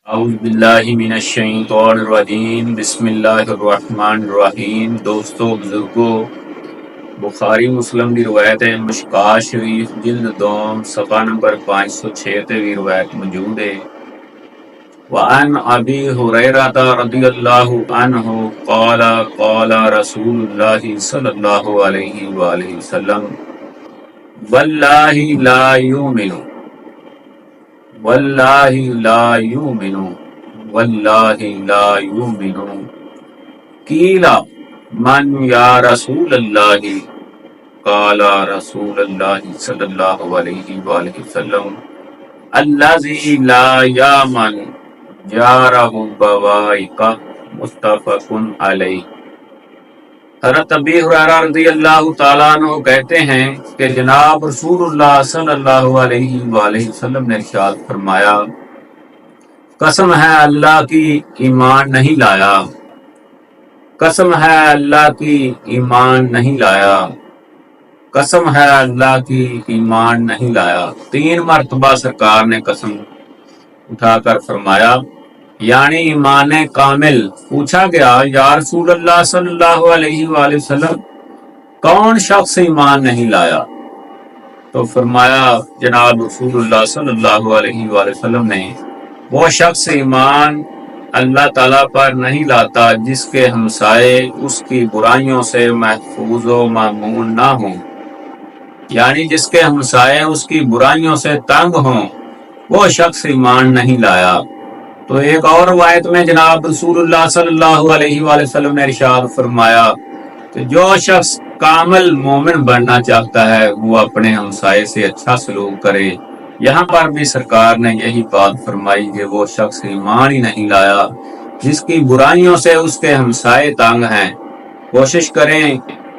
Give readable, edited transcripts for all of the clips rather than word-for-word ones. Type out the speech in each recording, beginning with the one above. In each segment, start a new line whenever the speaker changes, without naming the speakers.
اعوذ باللہ من الشیطان الرجیم بسم اللہ الرحمن الرحیم۔ دوستو بزرگو، بخاری مسلم دی روایت ہے، مشکاة شریف جلد دوم صفحہ نمبر 506 تے بھی روایت موجود ہے۔ وعن ابی ہریرہ رضی اللہ عنہ قال قال رسول اللہ صلی اللہ علیہ وآلہ وسلم واللہ لا یؤمن واللہ لا یؤمن واللہ لا یؤمن قیل من یا رسول اللہ قال رسول اللہ صلی اللہ علیہ وآلہ وسلم الذی لا یامن جارہ بوائقہ متفق علیہ۔ حضرت ابی ہریرہ رضی اللہ تعالیٰ عنہ کہتے ہیں کہ جناب رسول اللہ صلی اللہ علیہ وآلہ وسلم نے ارشاد فرمایا، قسم ہے اللہ کی ایمان نہیں لایا، قسم ہے اللہ کی ایمان نہیں لایا، قسم ہے اللہ کی ایمان نہیں لایا۔ 3 مرتبہ سرکار نے قسم اٹھا کر فرمایا، یعنی ایمان کامل۔ پوچھا گیا یا رسول اللہ صلی اللہ علیہ وآلہ وسلم کون شخص ایمان نہیں لایا؟ تو فرمایا جناب رسول اللہ صلی اللہ علیہ وآلہ وسلم نے، وہ شخص ایمان اللہ تعالیٰ پر نہیں لاتا جس کے ہمسائے اس کی برائیوں سے محفوظ و مامون نہ ہوں، یعنی جس کے ہمسائے اس کی برائیوں سے تنگ ہوں، وہ شخص ایمان نہیں لایا۔ تو ایک اور روایت میں جناب رسول اللہ صلی اللہ علیہ وآلہ وسلم نے ارشاد فرمایا کہ جو شخص کامل مومن بننا چاہتا ہے وہ اپنے ہمسائے سے اچھا سلوک کرے۔ یہاں پر بھی سرکار نے یہی بات فرمائی کہ وہ شخص ایمان ہی نہیں لایا جس کی برائیوں سے اس کے ہمسائے تنگ ہیں۔ کوشش کریں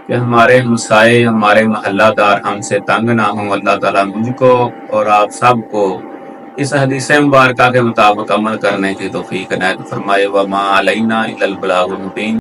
کہ ہمارے ہمسائے، ہمارے محلہ دار ہم سے تنگ نہ ہوں۔ اللہ تعالیٰ مجھ کو اور آپ سب کو اس حدیث مبارکہ کے مطابق عمل کرنے کی توفیق عنایت فرمائے۔ وما علینا الا البلاغ المبین۔